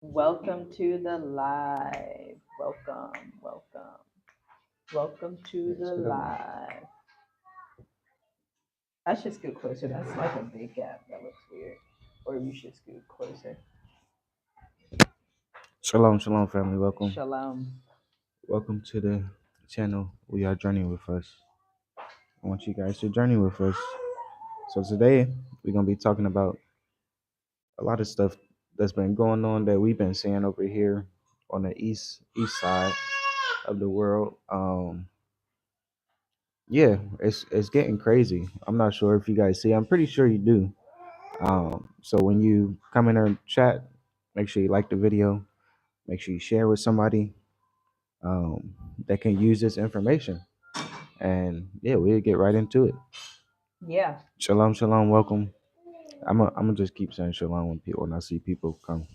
Welcome to the live. Welcome to Let's the go. live. I should scoot closer. That's like a big gap. That looks weird. Or you should scoot closer. Shalom, shalom, family. Welcome. Shalom. Welcome to the channel. We are journeying with us. I want you guys to journey with us. So today we're gonna be talking about a lot of stuff that's been going on that we've been seeing over here on the east side of the world. Yeah, it's getting crazy. I'm not sure if you guys see. I'm pretty sure you do. So when you come in our chat, make sure you like the video. Make sure you share with somebody um, that can use this information. And yeah, we'll get right into it. Yeah. Shalom, shalom, welcome. I'm gonna just keep saying shalom when I see people come.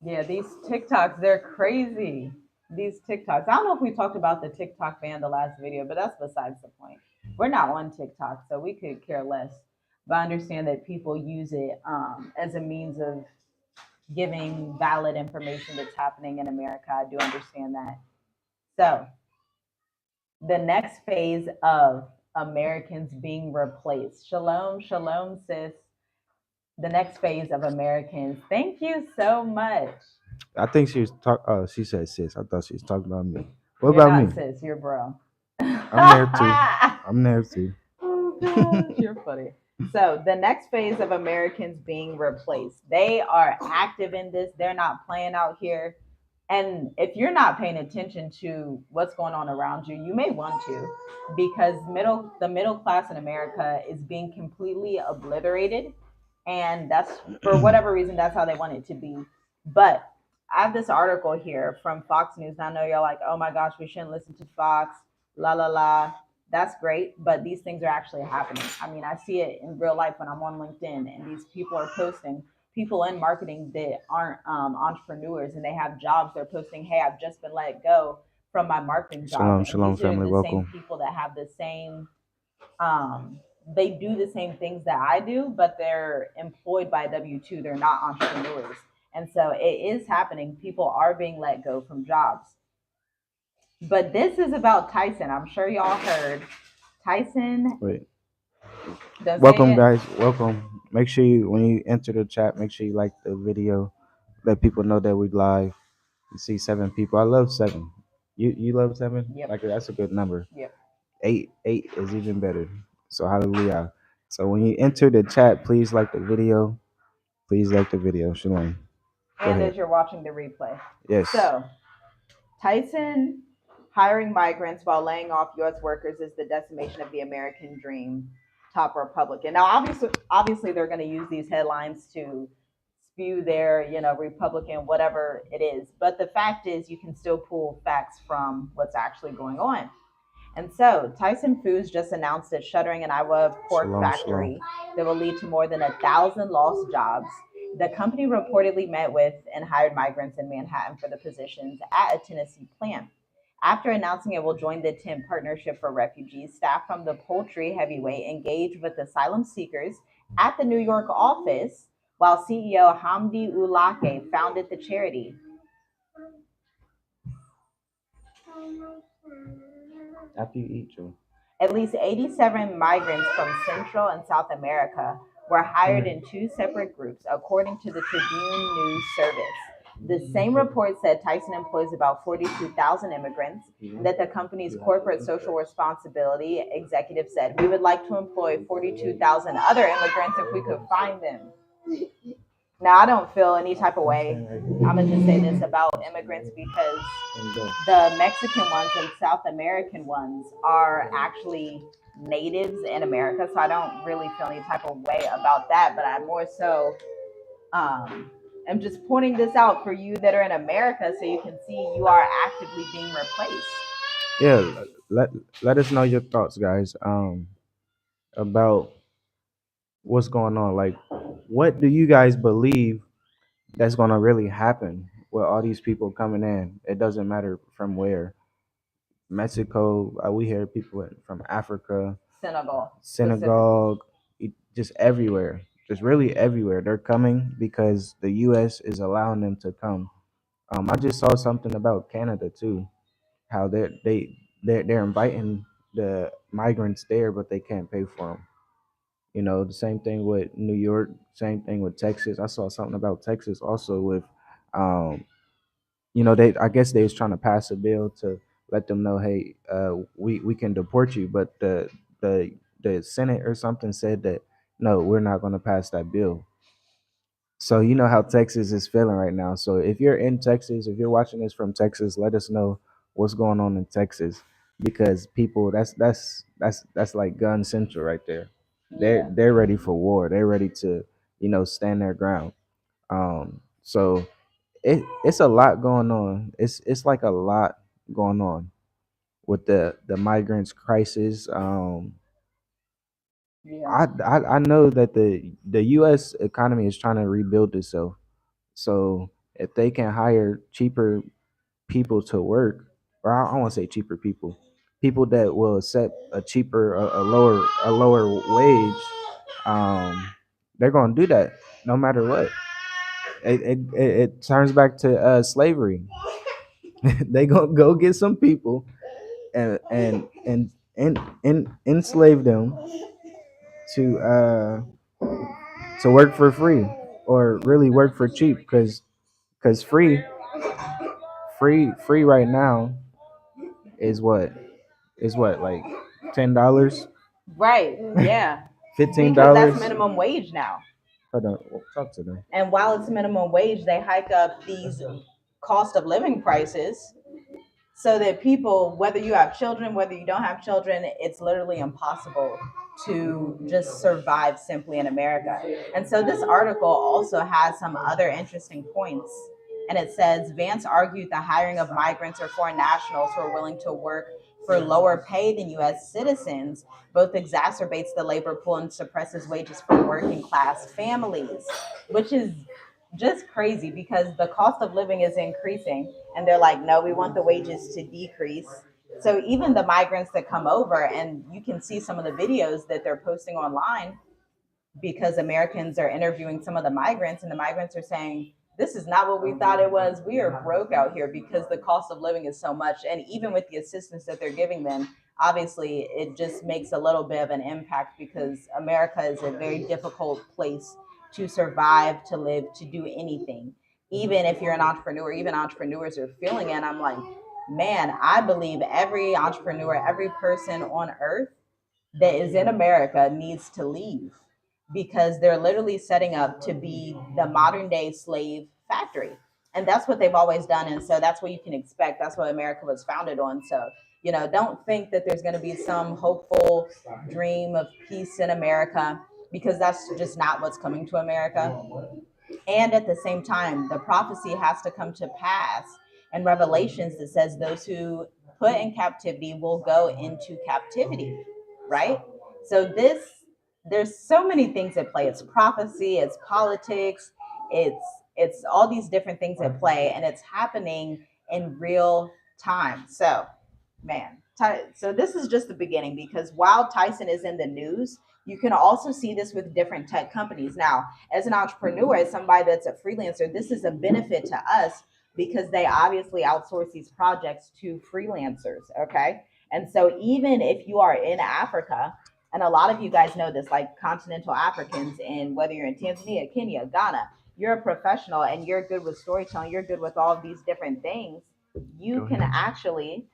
Yeah, these TikToks, they're crazy. These TikToks. I don't know if we talked about the TikTok ban the last video, but that's besides the point. We're not on TikTok, so we could care less. But I understand that people use it as a means of giving valid information that's happening in America. I do understand that. So, the next phase of Americans being replaced. Shalom, shalom, sis. The next phase of Americans. Thank you so much. I think she was talk. She said sis. I thought she was talking about me. What You're about me? not sis, you're bro. I'm there too. I'm there too. Oh gosh, you're funny. So the next phase of Americans being replaced, they are active in this. They're not playing out here. And if you're not paying attention to what's going on around you, you may want to, because the middle class in America is being completely obliterated, and that's for whatever reason that's how they want it to be. But I have this article here from Fox News, and I know you're like, oh my gosh, we shouldn't listen to Fox, la la la. That's great, but these things are actually happening. I mean, I see it in real life when I'm on LinkedIn, and these people are posting, people in marketing that aren't entrepreneurs and they have jobs. They're posting, hey, I've just been let go from my marketing job. Shalom, And shalom, these are family. the same Welcome. people that have the same they do the same things that I do, but they're employed by W-2. They're not entrepreneurs. And so it is happening. People are being let go from jobs. But this is about Tyson. I'm sure y'all heard. Tyson, Wait. don't say Welcome, it. guys. Welcome. Make sure you when you enter the chat, make sure you like the video. Let people know that we live. You see 7 people. I love 7. You love 7? Yep. Like that's a good number. Yep. Eight is even better. So hallelujah. So when you enter the chat, please like the video. Please like the video. Shalom. Go And ahead. as you're watching the replay. Yes. So Tyson hiring migrants while laying off U.S. workers is the decimation of the American dream. Top Republican. Now, obviously, they're going to use these headlines to spew their, Republican, whatever it is. But the fact is, you can still pull facts from what's actually going on. And so, Tyson Foods just announced it's shuttering an Iowa pork Shalom. Shalom. factory that will lead to more than 1,000 lost jobs. The company reportedly met with and hired migrants in Manhattan for the positions at a Tennessee plant. After announcing it will join the Tent Partnership for Refugees, staff from the poultry heavyweight engaged with asylum seekers at the New York office, while CEO Hamdi Ulake founded the charity. After you eat, Joe. At least 87 migrants from Central and South America were hired in 2 separate groups, according to the Tribune News Service. The same report said Tyson employs about 42,000 immigrants, that the company's corporate social responsibility executive said, we would like to employ 42,000 other immigrants if we could find them. Now, I don't feel any type of way. I'm going to just say this about immigrants because the Mexican ones and South American ones are actually natives in America. So I don't really feel any type of way about that. But I more so am just pointing this out for you that are in America so you can see you are actively being replaced. Yeah, let us know your thoughts, guys. About what's going on. Like, what do you guys believe that's gonna really happen with all these people coming in? It doesn't matter from where. Mexico, we hear people from Africa, Senegal, specifically. Senegal, just everywhere. just really everywhere. They're coming because the U.S. is allowing them to come. I just saw something about Canada too, how they're inviting the migrants there, but they can't pay for them. You know, the same thing with New York, same thing with Texas. I saw something about Texas also with, um, they I guess they was trying to pass a bill to let them know, hey, we can deport you, but the the Senate or something said that no, we're not going to pass that bill. So you know how Texas is feeling right now. So if you're in Texas, if you're watching this from Texas, let us know what's going on in Texas because people that's like gun central right there. They're ready for war. They're ready to stand their ground. So it's a lot going on. It's like a lot going on with the migrants crisis. Yeah. I know that the U.S. economy is trying to rebuild itself. So if they can hire cheaper people to work, or I don't want to say cheaper people that will accept a cheaper, a lower wage, um, they're gonna do that no matter what. It turns back to slavery. They gonna go get some people and enslave them to work for free or really work for cheap because free right now is what like $10, Right. Yeah. Because that's $15. minimum wage now. Hold on, talk to them. And while it's minimum wage, they hike up these cost of living prices so that people, whether you have children, whether you don't have children, it's literally impossible to just survive simply in America. And so this article also has some other interesting points. And it says Vance argued the hiring of migrants or foreign nationals who are willing to work for lower pay than U.S. citizens both exacerbates the labor pool and suppresses wages for working class families, which is just crazy because the cost of living is increasing and they're like, no, we want the wages to decrease. So even the migrants that come over, and you can see some of the videos that they're posting online because Americans are interviewing some of the migrants, and the migrants are saying, this is not what we thought it was. We are broke out here because the cost of living is so much. And even with the assistance that they're giving them, obviously it just makes a little bit of an impact because America is a very difficult place to survive, to live, to do anything. Even if you're an entrepreneur, even entrepreneurs are feeling it. And I'm like, man, I believe every entrepreneur, every person on earth that is in America needs to leave because they're literally setting up to be the modern day slave factory. And that's what they've always done. And so that's what you can expect. That's what America was founded on. So, don't think that there's going to be some hopeful dream of peace in America because that's just not what's coming to America. And at the same time, the prophecy has to come to pass in Revelations that says those who put in captivity will go into captivity, right? So there's so many things at play. It's prophecy, it's politics, it's it's all these different things at play, and it's happening in real time. So, man, so this is just the beginning because while Tyson is in the news, you can also see this with different tech companies. Now, as an entrepreneur, as somebody that's a freelancer, this is a benefit to us because they obviously outsource these projects to freelancers. Okay. And so even if you are in Africa, and a lot of you guys know this, like continental Africans, and whether you're in Tanzania, Kenya, Ghana, you're a professional and you're good with storytelling, you're good with all of these different things, you Go can ahead. actually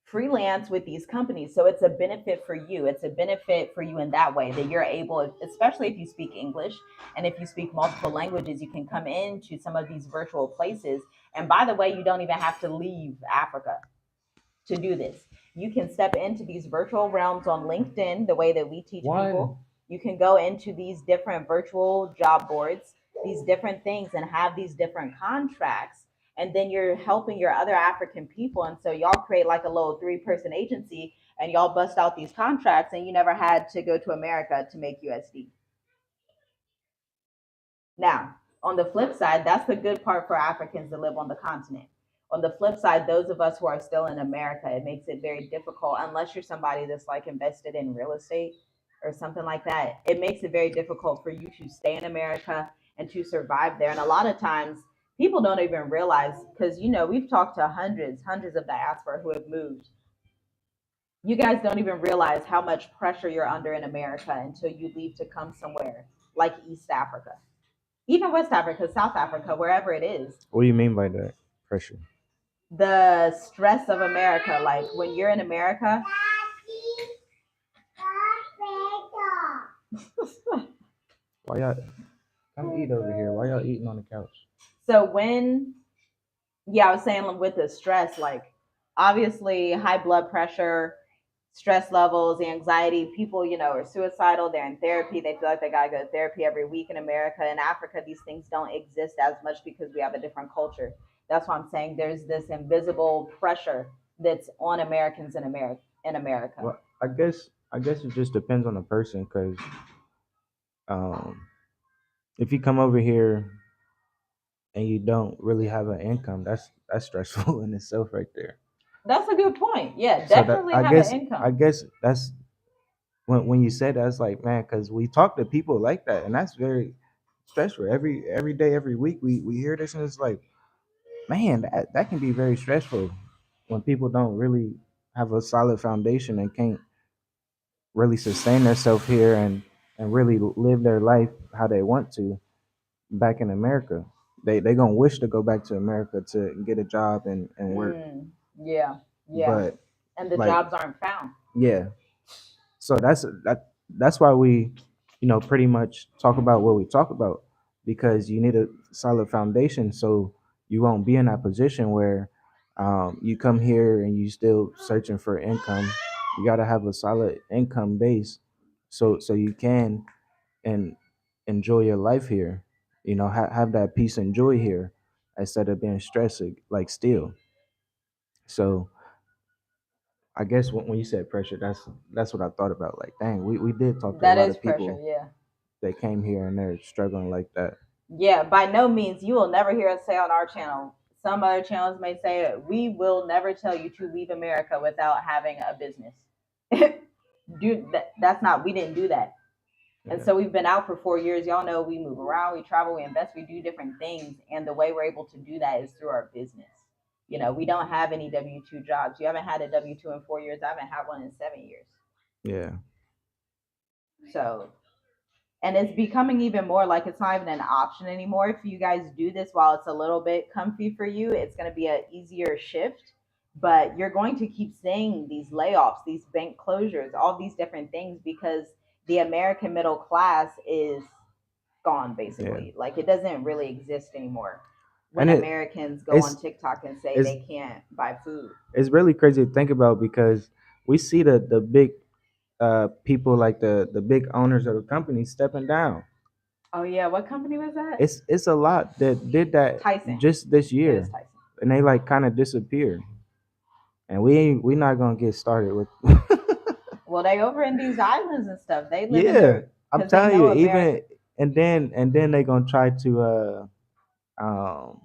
freelance with these companies. So it's a benefit for you. It's a benefit for you in that way that you're able, especially if you speak English and if you speak multiple languages, you can come into some of these virtual places. And by the way, you don't even have to leave Africa to do this. You can step into these virtual realms on LinkedIn, the way that we teach One. people. You can go into these different virtual job boards, these different things, and have these different contracts. And then you're helping your other African people. And so y'all create like a little three-person agency and y'all bust out these contracts, and you never had to go to America to make USD. Now, on the flip side, that's the good part for Africans that live on the continent. On the flip side, those of us who are still in America, it makes it very difficult unless you're somebody that's like invested in real estate or something like that, it makes it very difficult for you to stay in America and to survive there. And a lot of times people don't even realize, because we've talked to hundreds of diaspora who have moved. You guys don't even realize how much pressure you're under in America until you leave to come somewhere like East Africa, even West Africa, South Africa, wherever it is. What do you mean by that pressure? The stress of America, like when you're in America. Why y'all come eat over here? Why y'all eating on the couch? So I was saying with the stress, like obviously high blood pressure, stress levels, anxiety, people, are suicidal, they're in therapy, they feel like they gotta go to therapy every week. In America. In Africa, these things don't exist as much because we have a different culture. That's why I'm saying there's this invisible pressure that's on Americans in America. Well, I guess it just depends on the person, because if you come over here and you don't really have an income, that's stressful in itself right there. That's a good point. Yeah, So that definitely I have guess an income. I guess that's when you said that, it's like, man, because we talk to people like that, and that's very stressful. Every day, every week, we hear this, and it's like, man, that can be very stressful when people don't really have a solid foundation and can't really sustain themselves here and really live their life how they want to back in America. They gonna wish to go back to America to get a job and work. Yeah. But And the like, jobs aren't found. yeah, so that's why we, pretty much talk about what we talk about, because you need a solid foundation, so you won't be in that position where you come here and you still searching for income. You got to have a solid income base, so you can and enjoy your life here. Have that peace and joy here instead of being stressed like still. So I guess when you said pressure, that's what I thought about. Like, dang, we did talk to a That lot is of pressure. people Yeah. that came here and they're struggling like that. Yeah, by no means. You will never hear us say on our channel. Some other channels may say we will never tell you to leave America without having a business. Dude, that's not. We didn't do that. And Yeah. so we've been out for 4 years. Y'all know we move around, we travel, we invest, we do different things. And the way we're able to do that is through our business. We don't have any W-2 jobs. You haven't had a W-2 in 4 years. I haven't had one in 7 years. Yeah. So, and it's becoming even more like it's not even an option anymore. If you guys do this while it's a little bit comfy for you, it's going to be an easier shift. But you're going to keep seeing these layoffs, these bank closures, all these different things, because the American middle class is gone, basically. Yeah. Like it doesn't really exist anymore. When And Americans go on TikTok and say it's they can't buy food. it's really crazy to think about, because we see the big people, like the big owners of the companies stepping down. Oh yeah, what company was that? It's a lot that did that Tyson. just this It was year, Tyson. and they like kind of disappear. And we not gonna get started with. Well, they over in these islands and stuff. They live in Yeah, their, I'm 'cause they telling know you, America. even and then they gonna try to um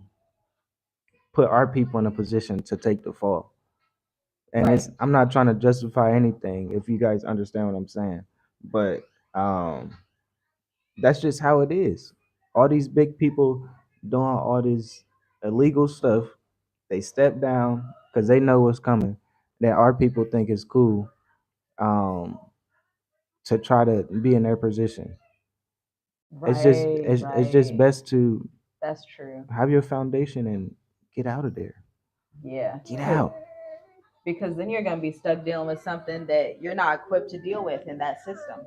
put our people in a position to take the fall. And Right. I'm not trying to justify anything, if you guys understand what I'm saying, but um that's just how it is. All these big people doing all this illegal stuff, they step down because they know what's coming. That our people think is cool, um, to try to be in their position. It's just Right, it's just right. best to That's true. have your foundation and get out of there. Yeah. Get out. Because then you're going to be stuck dealing with something that you're not equipped to deal with in that system.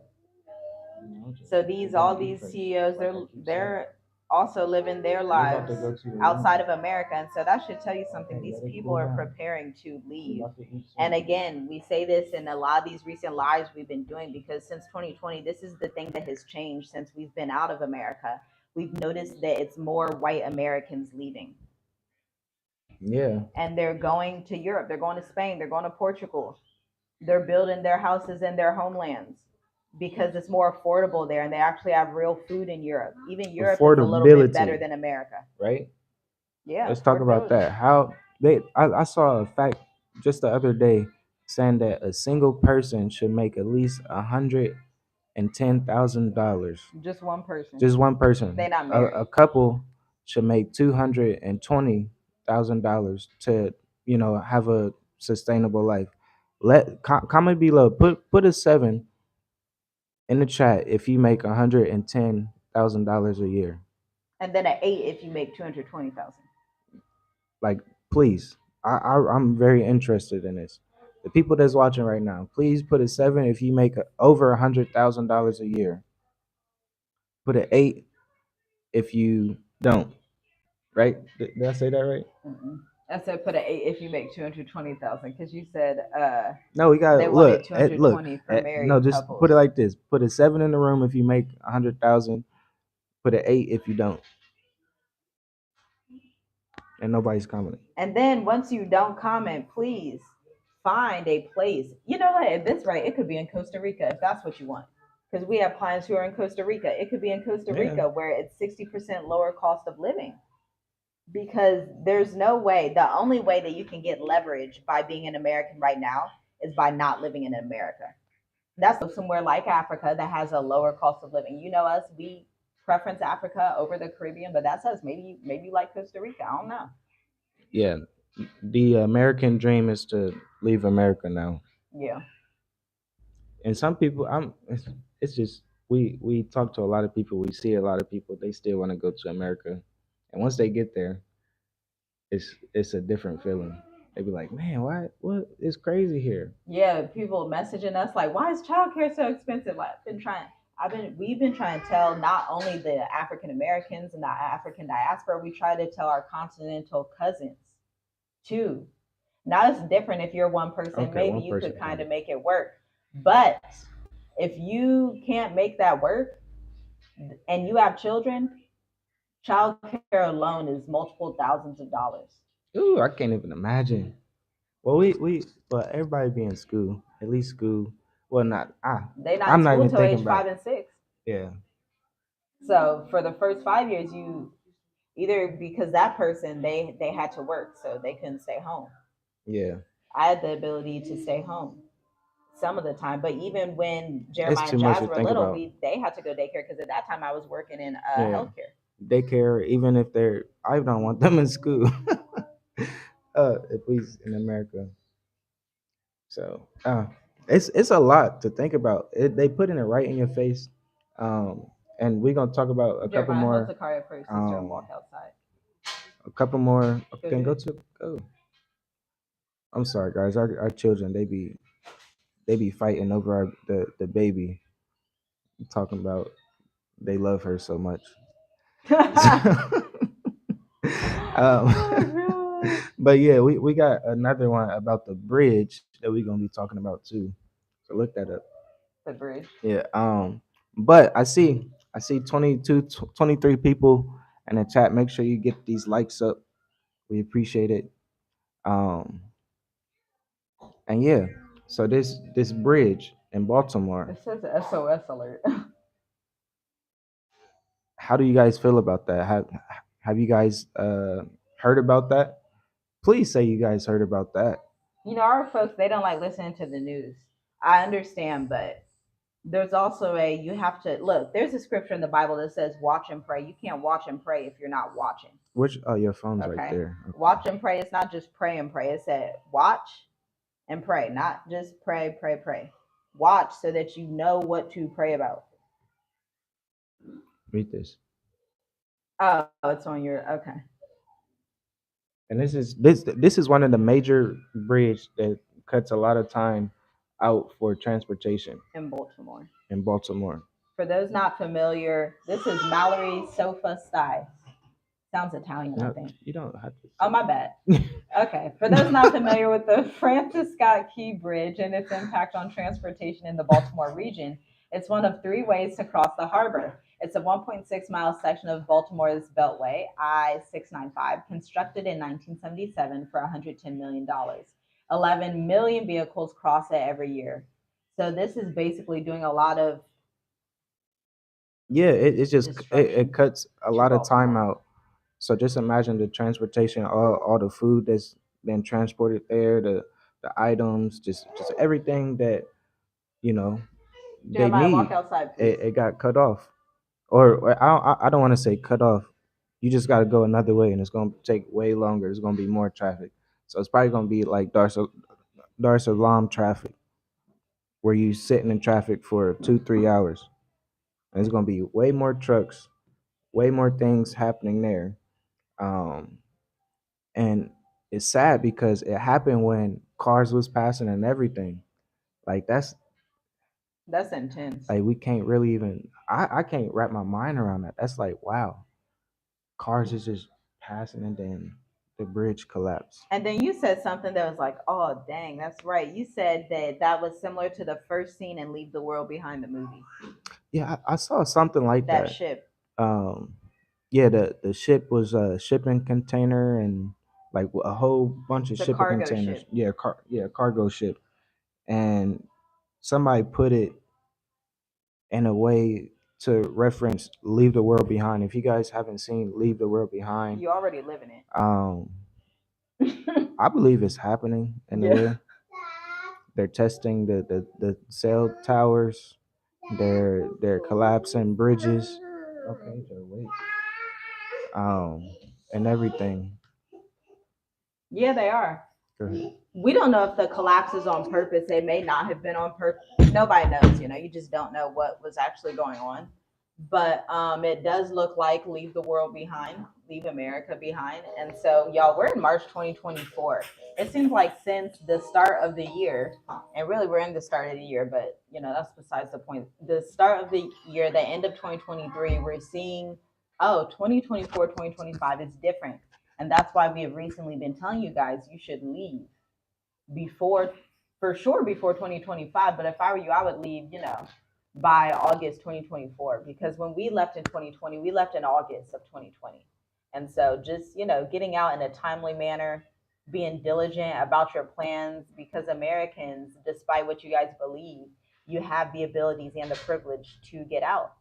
So all these CEOs, they're also living their lives outside of America, and so that should tell you something. These people are preparing to leave. And again, we say this in a lot of these recent lives we've been doing, because since 2020, this is the thing that has changed since we've been out of America. We've noticed that it's more white Americans leaving. Yeah. And they're going to Europe, they're going to Spain, they're going to Portugal. They're building their houses in their homelands because it's more affordable there, and they actually have real food in Europe. Even Europe is a little bit better than America. Right? Yeah. Let's talk about that. How I saw a fact just the other day saying that a single person should make at least $110,000. Just one person. Just one They person. not A married. couple should make $220,000 to have a sustainable life. Comment below. Put a 7 in the chat if you make $110,000 a year. And then an 8 if you make 220,000. Like, please, I'm very interested in this. The people that's watching right now, please put a 7 if you make over $100,000 a year. Put an 8 if you don't. Right? Did I say that right? I said put an 8 if you make 220,000 because you said No, we got they look. wanted Look. 220 for No, married just put it couples. like this. Put a 7 in the room if you make 100,000. Put an 8 if you don't. And nobody's commenting. And then once you don't comment, please find a place. You know what? At this rate, it could be in Costa Rica if that's what you want. Because we have clients who are in Costa Rica. It could be in Costa Rica where it's 60% lower cost of living. Because there's no way, the only way that you can get leverage by being an American right now is by not living in America. That's somewhere like Africa that has a lower cost of living. You know us, we preference Africa over the Caribbean, but that's us. Maybe you like Costa Rica. I don't know. Yeah, the American dream is to leave America now. Yeah. And some people, it's just we talk to a lot of people, we see a lot of people, they still want to go to America, and once they get there, it's a different feeling. They be like, man, what is crazy here? Yeah, people messaging us like, why is childcare so expensive? We've been trying to tell not only the African Americans and the African diaspora, we try to tell our continental cousins too. Now it's different if you're one person, Okay, maybe one you person could kind can. of make it work. But if you can't make that work and you have children, childcare alone is multiple thousands of dollars. Ooh, I can't even imagine. Well, but everybody be in school, at least school. Well, not They not in I'm not school even till thinking age five about. and six. Yeah, So for the first 5 years, you either because that person they had to work, so they couldn't stay home. yeah. I had the ability to stay home some of the time, but even when It's Jeremiah too and much Jazz to were think little, about. they had to go daycare because at that time I was working in Yeah, healthcare. daycare. Even if I don't want them in school. If we's in America, so it's a lot to think about. They putting it right in your face, and we're gonna talk about a couple Jeremiah, hold more. the car up for your sister and Um, walk outside. a couple more. Go Can do go it. to go. I'm sorry, guys. Our children they be fighting over the baby, talking about they love her so much. But yeah, we got another one about the bridge that we're gonna be talking about too. So look that up. The bridge. Yeah. But I see 22, 23 people in the chat. Make sure you get these likes up. We appreciate it. Um, and yeah, so this bridge in Baltimore. It says SOS alert. How do you guys feel about that? Have you guys heard about that? Please say you guys heard about that. You know, our folks, they don't like listening to the news. I understand, but there's also you have to look, there's a scripture in the Bible that says watch and pray. You can't watch and pray if you're not watching. Which your phone's right Okay. there. Okay. Watch and pray. It's not just pray and pray. It said watch and pray, not just pray, pray, pray. Watch so that you know what to pray about. Read this. Oh, it's on your okay. And this is one of the major bridge that cuts a lot of time out for transportation In Baltimore. in Baltimore. For those not familiar, this is Mallory Sofa Style. Sounds Italian, I No, think. you don't have to. Oh, my bad. Okay. For those not familiar with the Francis Scott Key Bridge and its impact on transportation in the Baltimore region, it's one of three ways to cross the harbor. It's a 1.6-mile section of Baltimore's Beltway, I-695, constructed in 1977 for $110 million. 11 million vehicles cross it every year. So this is basically doing a lot of Yeah, it's just it destruction cuts a to lot of time Baltimore. out. So just imagine the transportation, all the food that's been transported there, the items, just everything that you know they Jeremiah, walk need. outside, please. It got cut off, or I don't want to say cut off. You just got to go another way, and it's gonna take way longer. It's gonna be more traffic, so it's probably gonna be like Dar es Salaam traffic, where you sitting in traffic for 2 3 hours, and it's gonna be way more trucks, way more things happening there. Um, and it's sad because it happened when cars was passing and everything. Like That's intense. like we can't really even. I can't wrap my mind around that. That's like wow, cars is just passing and then the bridge collapsed. And then you said something that was like, oh, dang, that's right. You said that that was similar to the first scene in Leave the World Behind the movie. Yeah, I saw something like That that. ship. Um, yeah, the ship was a shipping container and like a whole bunch of It's a shipping cargo containers. ship. Yeah, cargo ship, and somebody put it in a way to reference "Leave the World Behind." If you guys haven't seen "Leave the World Behind," You already live in um, it. I believe it's happening in a Yeah. way. They're testing the cell towers. They're collapsing bridges. Okay, so wait. Um, and everything. Yeah, they are. Go ahead. We don't know if the collapse is on purpose. It may not have been on purpose. Nobody knows, you just don't know what was actually going on. But it does look like Leave the World Behind, Leave America Behind. And so, y'all, we're in March 2024. It seems like since the start of the year, and really we're in the start of the year, but that's besides the point. The start of the year, the end of 2023, we're seeing, 2024, 2025 is different. And that's why we have recently been telling you guys you should leave before, for sure, before 2025. But if I were you, I would leave, by August 2024, because when we left in 2020, we left in August of 2020. And so just, getting out in a timely manner, being diligent about your plans, because Americans, despite what you guys believe, you have the abilities and the privilege to get out.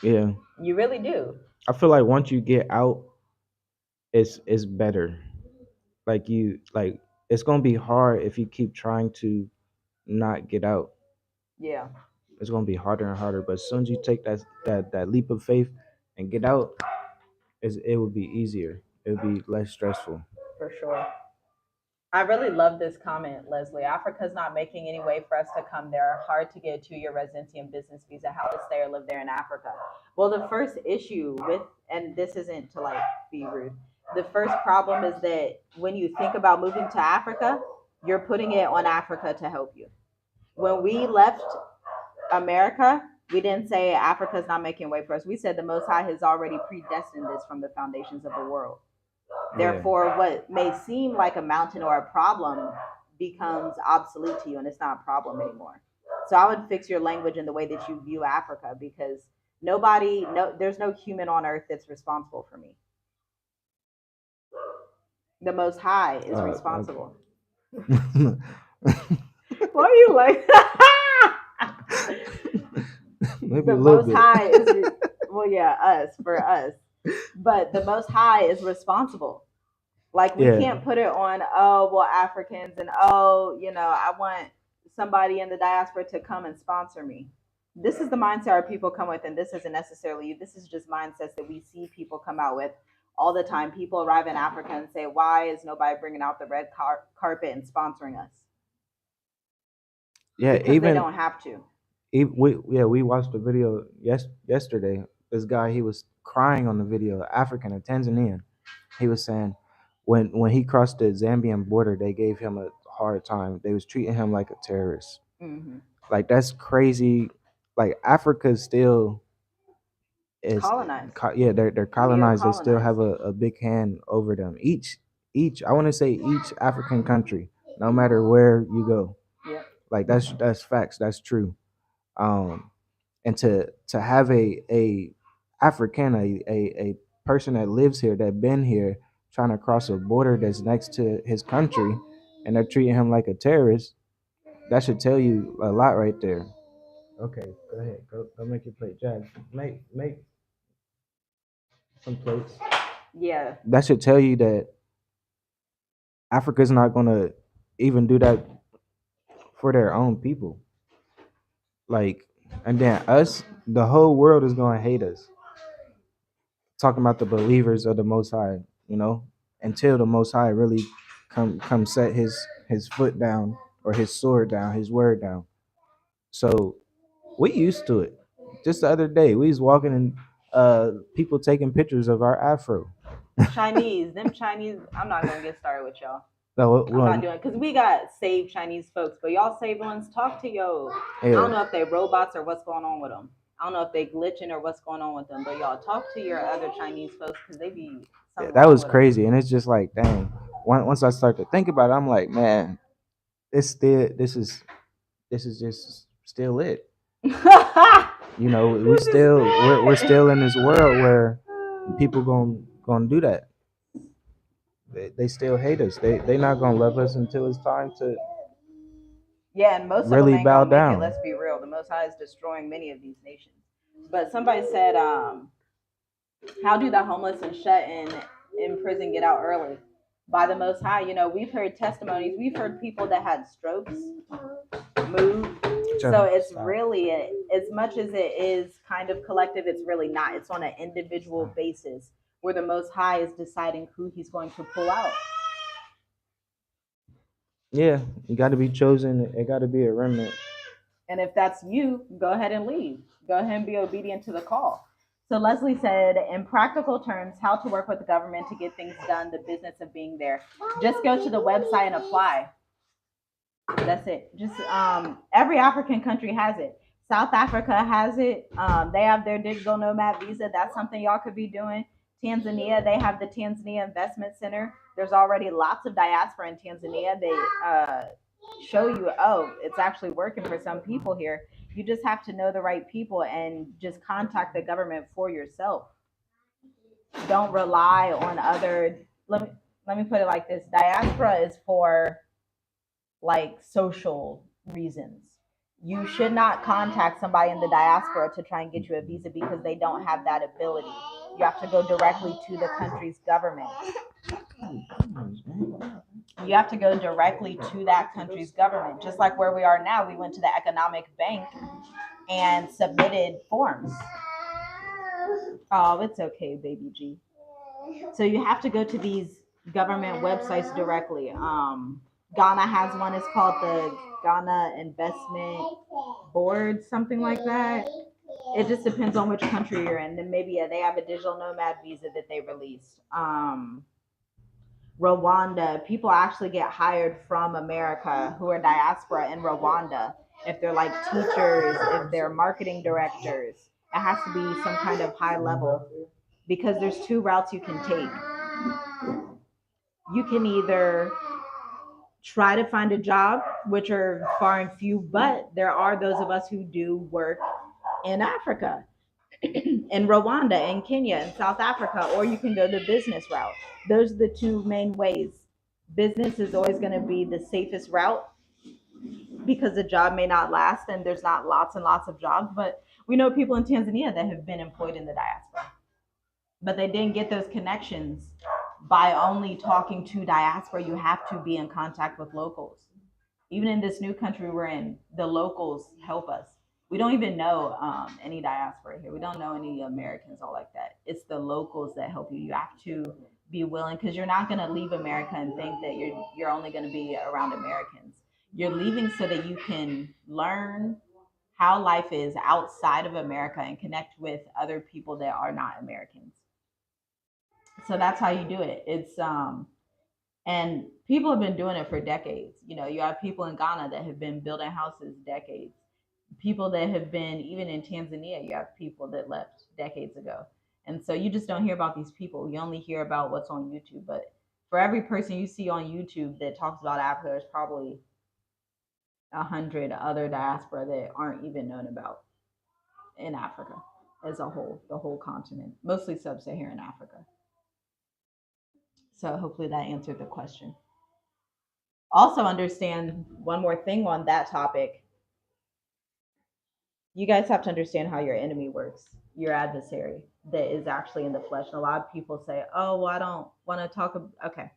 Yeah, You really do. I feel like once you get out, it's better. Like it's gonna be hard if you keep trying to not get out. Yeah, It's gonna be harder and harder. But as soon as you take that leap of faith and get out, it would be easier. It would be less stressful. for sure. I really love this comment, Leslie. Africa's not making any way for us to come there. Hard to get a 2-year residency and business visa. How to stay or live there in Africa? Well, the first issue with, and this isn't to like be rude, the first problem is that when you think about moving to Africa, you're putting it on Africa to help you. When we left America, we didn't say Africa's not making way for us. We said the Most High has already predestined this from the foundations of the world. Yeah. Therefore, what may seem like a mountain or a problem becomes obsolete to you, and it's not a problem anymore. So I would fix your language in the way that you view Africa, because there's no human on earth that's responsible for me. The Most High is responsible. Okay. Why are you like? Maybe The a little Most bit. High is well, yeah, for us, but the Most High is responsible. Like, we Yeah. can't put it on, Africans, and I want somebody in the diaspora to come and sponsor me. This is the mindset our people come with, and this isn't necessarily you. This is just mindsets that we see people come out with all the time. People arrive in Africa and say, "Why is nobody bringing out the red carpet and sponsoring us?" Yeah, Because they don't have to. we watched the video yesterday. This guy, he was crying on the video, African, a Tanzanian. He was saying when he crossed the Zambian border, they gave him a hard time. They was treating him like a terrorist. Mm-hmm. Like that's crazy. Like Africa still is Colonized. yeah, they're colonized. They still have Neo-colonized. a big hand over them. Each I want to say each African country, no matter where you go. Yep. Like that's facts. That's true. And to have a African, a person that lives here, that been here, trying to cross a border that's next to his country, and they're treating him like a terrorist, that should tell you a lot right there. Okay, go ahead, go make your plate, Jack. Make some plates. Yeah. That should tell you that Africa's not gonna even do that for their own people. Like, and then us, the whole world is going to hate us. Talking about the believers of the Most High, you know, until the Most High really come set his foot down or his sword down, his word down. So we used to it. Just the other day, we was walking and people taking pictures of our afro. Chinese, them Chinese. I'm not gonna get started with y'all. No, I'm not doing it because we got saved Chinese folks, but y'all saved ones, talk to yo. I don't know yeah, if they robots or what's going on with them. I don't know if they glitching or what's going on with them, but y'all talk to your other Chinese folks because they be yeah, something that wrong was with them. crazy, and it's just like, dang. Once I start to think about it, I'm like, man, this is just still it. You know, we This is still we're it. still in this world where people gonna do that. They still hate us. They not gonna love us until it's time to Yeah, and most of them really ain't bow gonna make it. down. Let's be real. The Most High is destroying many of these nations. But somebody said, how do the homeless and shut in prison get out early? By the Most High. You know, we've heard testimonies. We've heard people that had strokes move. So it's really, as much as it is kind of collective, it's really not. It's on an individual basis where the Most High is deciding who He's going to pull out. Yeah, you got to be chosen. It got to be a remnant. And if that's you, go ahead and leave. Go ahead and be obedient to the call. So Leslie said, in practical terms, how to work with the government to get things done, the business of being there. Just go to the website and apply. That's it. Just every African country has it. South Africa has it. They have their digital nomad visa. That's something y'all could be doing. Tanzania, they have the Tanzania Investment Center. There's already lots of diaspora in Tanzania. They show you, oh, it's actually working for some people here. You just have to know the right people and just contact the government for yourself. Don't rely on other. Let me put it like this: diaspora is for like social reasons. You should not contact somebody in the diaspora to try and get you a visa because they don't have that ability. You have to go directly to the country's government. You have to go directly to that country's government. Just like where we are now, we went to the economic bank and submitted forms. Oh, it's okay, baby G. So you have to go to these government websites directly. Ghana has one. It's called the Ghana Investment Board, something like that. It just depends on which country you're in. Then maybe they have a digital nomad visa that they released. Rwanda, people actually get hired from America who are diaspora in Rwanda. If they're like teachers, if they're marketing directors, it has to be some kind of high level because there's two routes you can take. You can either try to find a job, which are far and few, but there are those of us who do work in Africa, in Rwanda, in Kenya, in South Africa, or you can go the business route. Those are the two main ways. Business is always going to be the safest route because the job may not last and there's not lots and lots of jobs. But we know people in Tanzania that have been employed in the diaspora, but they didn't get those connections by only talking to diaspora. You have to be in contact with locals. Even in this new country we're in, the locals help us. We don't even know any diaspora here. We don't know any Americans all like that. It's the locals that help you. You have to be willing because you're not going to leave America and think that you're only going to be around Americans. You're leaving so that you can learn how life is outside of America and connect with other people that are not Americans. So that's how you do it. It's and people have been doing it for decades. You know, you have people in Ghana that have been building houses decades. People that have been even in Tanzania, you have people that left decades ago. And so you just don't hear about these people. You only hear about what's on YouTube. But for every person you see on YouTube that talks about Africa, there's probably 100 other diaspora that aren't even known about in Africa as a whole, the whole continent, mostly sub-Saharan Africa. So hopefully that answered the question. Also understand one more thing on that topic. You guys have to understand how your enemy works, your adversary that is actually in the flesh. And a lot of people say, oh, well, I don't want to talk about, okay.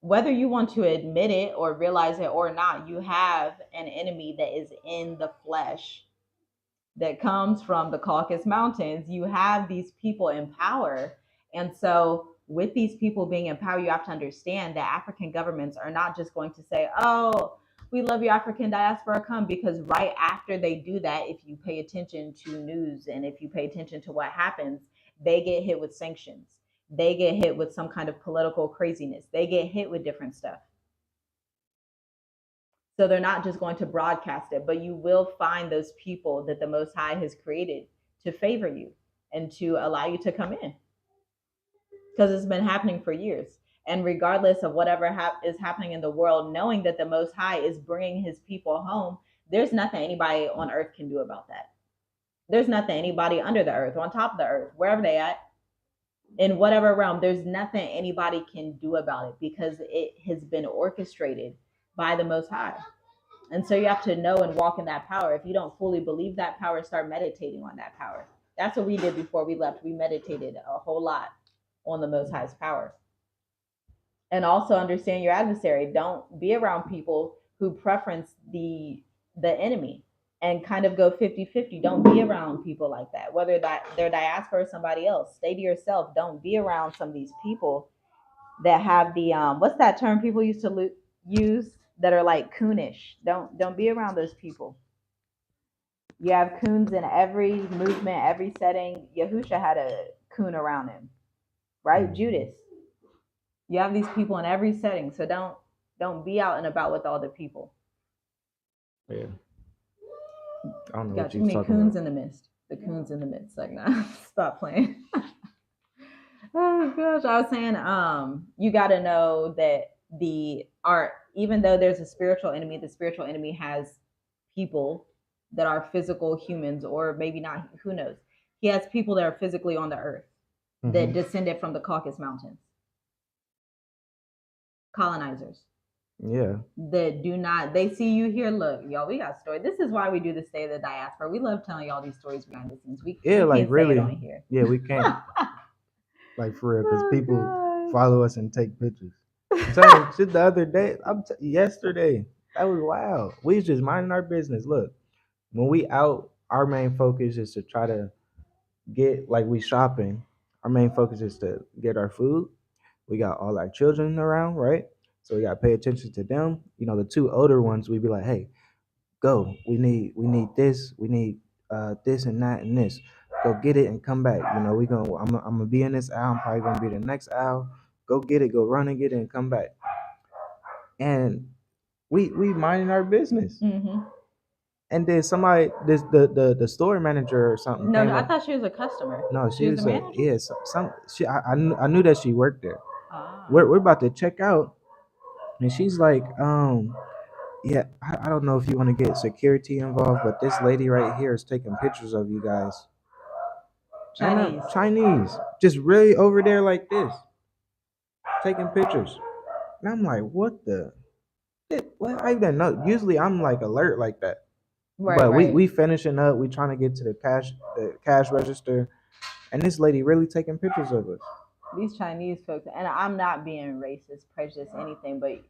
whether you want to admit it or realize it or not, you have an enemy that is in the flesh that comes from the Caucasus Mountains. You have these people in power. And so, with these people being in power, you have to understand that African governments are not just going to say, oh, we love you, African diaspora, come. Because right after they do that, if you pay attention to news and if you pay attention to what happens, they get hit with sanctions. They get hit with some kind of political craziness. They get hit with different stuff. So they're not just going to broadcast it, but you will find those people that the Most High has created to favor you and to allow you to come in, because it's been happening for years. And regardless of whatever is happening in the world, knowing that the Most High is bringing his people home, there's nothing anybody on earth can do about that. There's nothing anybody under the earth, on top of the earth, wherever they at, in whatever realm, there's nothing anybody can do about it, because it has been orchestrated by the Most High. And so you have to know and walk in that power. If you don't fully believe that power, start meditating on that power. That's what we did before we left. We meditated a whole lot on the Most High's power. And also understand your adversary. Don't be around people who preference the enemy and kind of go 50-50. Don't be around people like that, whether that they're diaspora or somebody else. Stay to yourself. Don't be around some of these people that have the what's that term people used to use, that are like coonish. Don't be around those people. You have coons in every movement, every setting. Yahusha had a coon around him, right? Judas. You have these people in every setting, so don't be out and about with all the people. Yeah. I don't know Got what too you're many talking coons about. in the midst. The coons in the midst. Like, nah, stop playing. Oh gosh, I was saying, you got to know that the art, even though there's a spiritual enemy, the spiritual enemy has people that are physical humans, or maybe not. Who knows? He has people that are physically on the earth that descended from the Caucasus Mountains, colonizers Yeah. that do not. They see you here. Look, y'all, we got a story. This is why we do the State of the Diaspora. We love telling y'all these stories behind the scenes. We Yeah, like can't say it really. on here. Yeah, we can't. Like for real, because Oh, people God. follow us and take pictures. I'm telling you, shit the other day, yesterday, that was wild. We was just minding our business. Look, when we out, our main focus is to try to get, like, we shopping. Our main focus is to get our food. We got all our children around, right? So we got to pay attention to them. You know, the two older ones, we be like, hey, go. We need this. We need this and that and this. Go get it and come back. You know, I'm gonna be in this aisle. I'm probably gonna be the next aisle. Go get it. Go run and get it and come back. And we minding our business. Mm-hmm. And then somebody, this the store manager or something No, came I up. thought she was a customer. No, She she was the was a, manager. yeah, some she I knew that she worked there. Ah. We're about to check out, and she's like, yeah, I don't know if you want to get security involved, but this lady right here is taking pictures of you guys. And Chinese. Chinese, just really over there like this, taking pictures. And I'm like, what the? Well, I didn't know. Usually I'm like alert like that. Right, But we right. we finishing up. We trying to get to the cash register, and this lady really taking pictures of us. These Chinese folks, and I'm not being racist, prejudiced, anything, but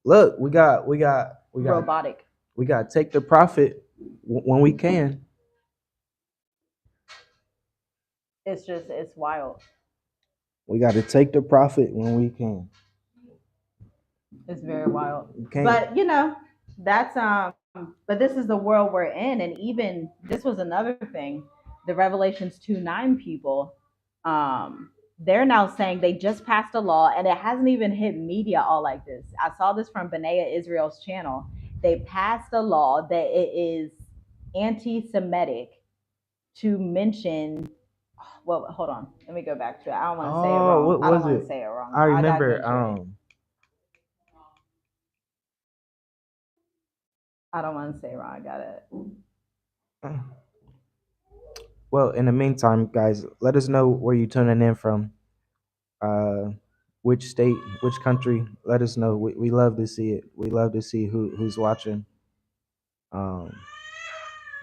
Look, we got robotic. we got to take the profit when we can. It's wild. We got to take the profit when we can. It's very wild. You can't. But that's but this is the world we're in, and even this was another thing. The Revelations 2:9 people, they're now saying they just passed a law, and it hasn't even hit media all like this. I saw this from Benea Israel's channel. They passed a law that it is anti-Semitic to mention. Well, hold on. Let me go back to it. I don't want to say it wrong. What I don't was want to it? say it wrong. I gotta remember. go to it. I don't want to say it wrong. I got it. Well, in the meantime, guys, let us know where you tuning in from. Uh, which state, which country? Let us know. We love to see it. We love to see who's watching. And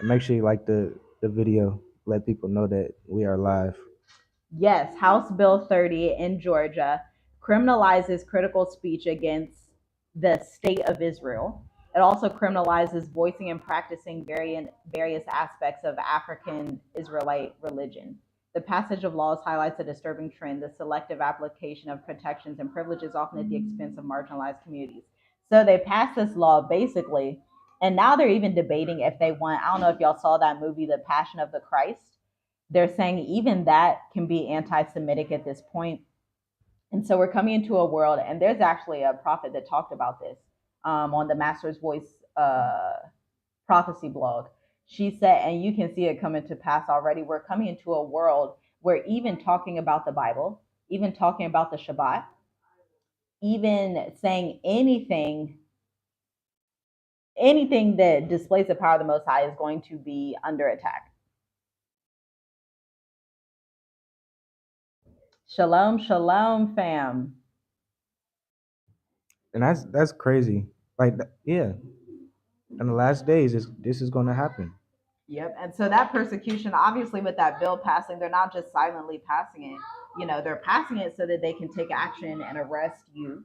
make sure you like the video. let people know that we are live. Yes, House Bill 30 in Georgia criminalizes critical speech against the state of Israel. It also criminalizes voicing and practicing various aspects of African Israelite religion. The passage of laws highlights a disturbing trend: the selective application of protections and privileges, often at the expense of marginalized communities. So they passed this law basically, and now they're even debating if they want. I don't know if y'all saw that movie, The Passion of the Christ. They're saying even that can be anti-Semitic at this point. And so we're coming into a world, and there's actually a prophet that talked about this on the Master's Voice prophecy blog. She said, and you can see it coming to pass already, we're coming into a world where even talking about the Bible, even talking about the Shabbat, even saying anything that displays the power of the Most High is going to be under attack. Shalom, shalom, fam. And that's crazy. Like, yeah, in the last days, this is going to happen. Yep. And so that persecution, obviously, with that bill passing, they're not just silently passing it. They're passing it so that they can take action and arrest you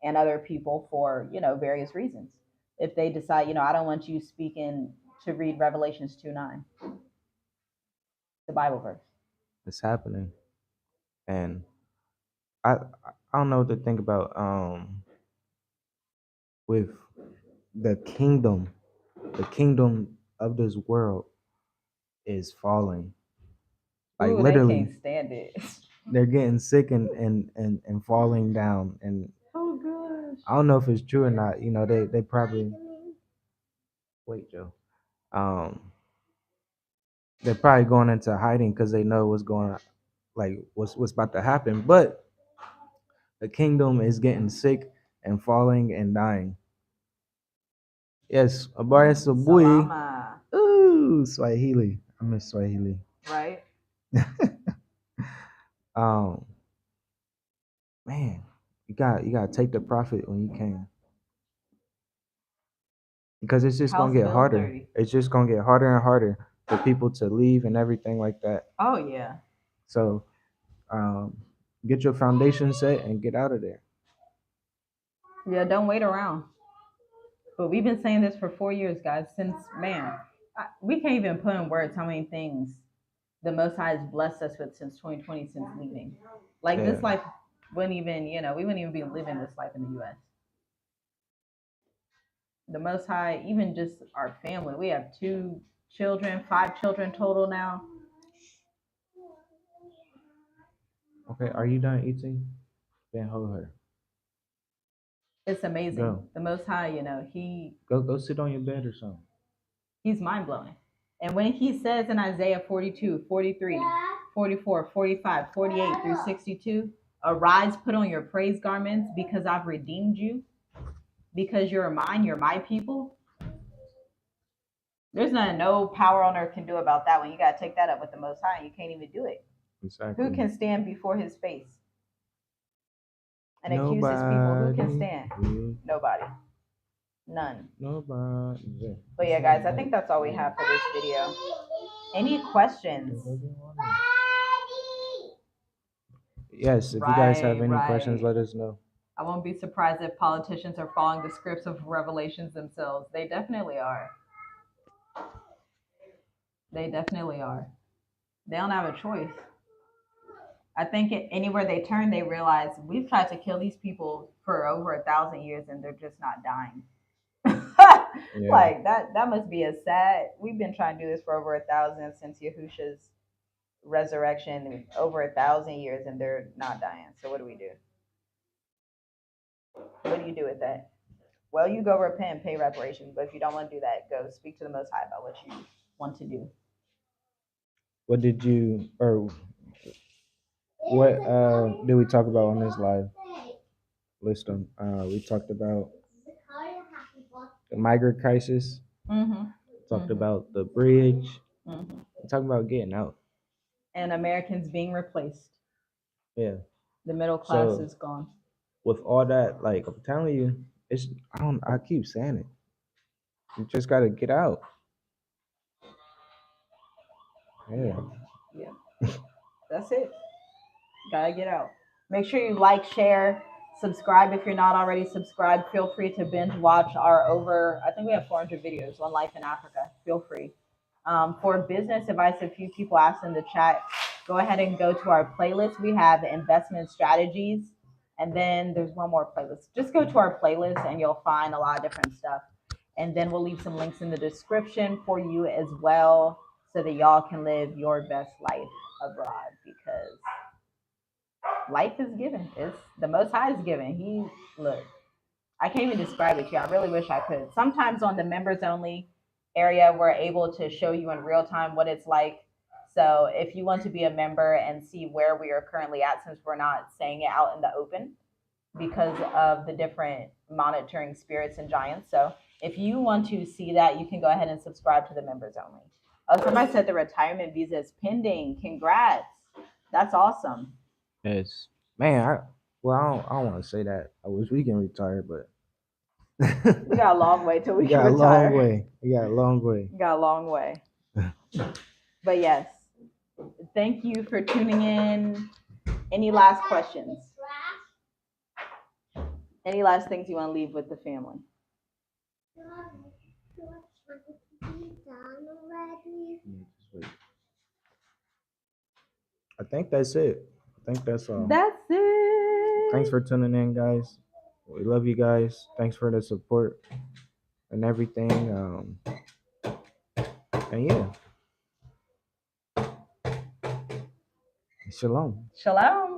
and other people for, various reasons. If they decide, I don't want you speaking to read Revelations 2:9, the Bible verse. It's happening, and I I don't know what to think about with the kingdom of this world is falling. Like Ooh, they literally, can't stand it. they're getting sick and falling down. And Oh gosh. I don't know if it's true or not. They probably wait, Joe. Um, they're probably going into hiding because they know what's going on, like what's about to happen. But the kingdom is getting sick and falling and dying. Yes, Abaya Sabui. Salama. Ooh, Swahili. I miss Swahili. Right? um, man, you gotta take the profit when you can, because it's just House gonna get Bill harder. 30. It's just gonna get harder and harder for people to leave and everything like that. Oh, yeah. So, um, get your foundation set and get out of there. Yeah, don't wait around. But we've been saying this for 4 years, guys. Since we can't even put in words how many things the Most High has blessed us with since 2020, since leaving. Like Yeah. this life wouldn't even, we wouldn't even be living this life in the U.S. The Most High, even just our family, we have 2 children, 5 children total now. Okay, are you done eating? Then hold her. It's amazing. Go. The Most High, Go sit on your bed or something. he's mind blowing. And when he says in Isaiah 42, 43, 44, 45, 48 through 62, arise, put on your praise garments because I've redeemed you, because you're mine, you're my people. There's nothing no power on earth can do about that one. You got to take that up with the Most High. You can't even do it. Exactly. Who can stand before his face and accuse Nobody. his people? Who can stand? Nobody. None. Nobody. But yeah, guys, I think that's all we have for this video. Any questions? Yes, if you guys have any Right. questions, let us know. I won't be surprised if politicians are following the scripts of Revelations themselves. They definitely are. They definitely are. They don't have a choice. I think anywhere they turn, they realize we've tried to kill these people for over 1,000 years and they're just not dying. Yeah. Like that must be a sad. We've been trying to do this for over 1,000 since Yahusha's resurrection, over 1,000 years, and they're not dying. So what do we do? What do you do with that? Well, you go repent and pay reparations, but if you don't want to do that, go speak to the Most High about what you want to do. What did you or what did we talk about on this live? List them. We talked about the migrant crisis. Mm-hmm. Talked about the bridge. Mm-hmm. We talked about getting out. And Americans being replaced. Yeah. The middle class is gone. With all that, like I'm telling you, I keep saying it. You just gotta get out. Yeah. Yeah. That's it. Gotta get out. Make sure you like, share, subscribe if you're not already subscribed. Feel free to binge watch our I think we have 400 videos on life in Africa. Feel free. For business advice, a few people asked in the chat, go ahead and go to our playlist. We have investment strategies. And then there's one more playlist. Just go to our playlist and you'll find a lot of different stuff. And then we'll leave some links in the description for you as well so that y'all can live your best life abroad because life is given. It's the Most High is given. Look, I can't even describe it to you. I really wish I could. Sometimes on the members only area, we're able to show you in real time what it's like. So if you want to be a member and see where we are currently at, since we're not saying it out in the open because of the different monitoring spirits and giants. So if you want to see that, you can go ahead and subscribe to the members only. Oh, somebody said the retirement visa is pending. Congrats. That's awesome. Yes. Man, I don't want to say that. I wish we can retire, but We got a long way till we we can got a long retire. way. We got a long way. We got a long way. But yes, thank you for tuning in. Any last questions? Any last things you want to leave with the family? I think that's it. I think that's all. That's it. Thanks for tuning in, guys. We love you guys. Thanks for the support and everything. And yeah. Shalom. Shalom.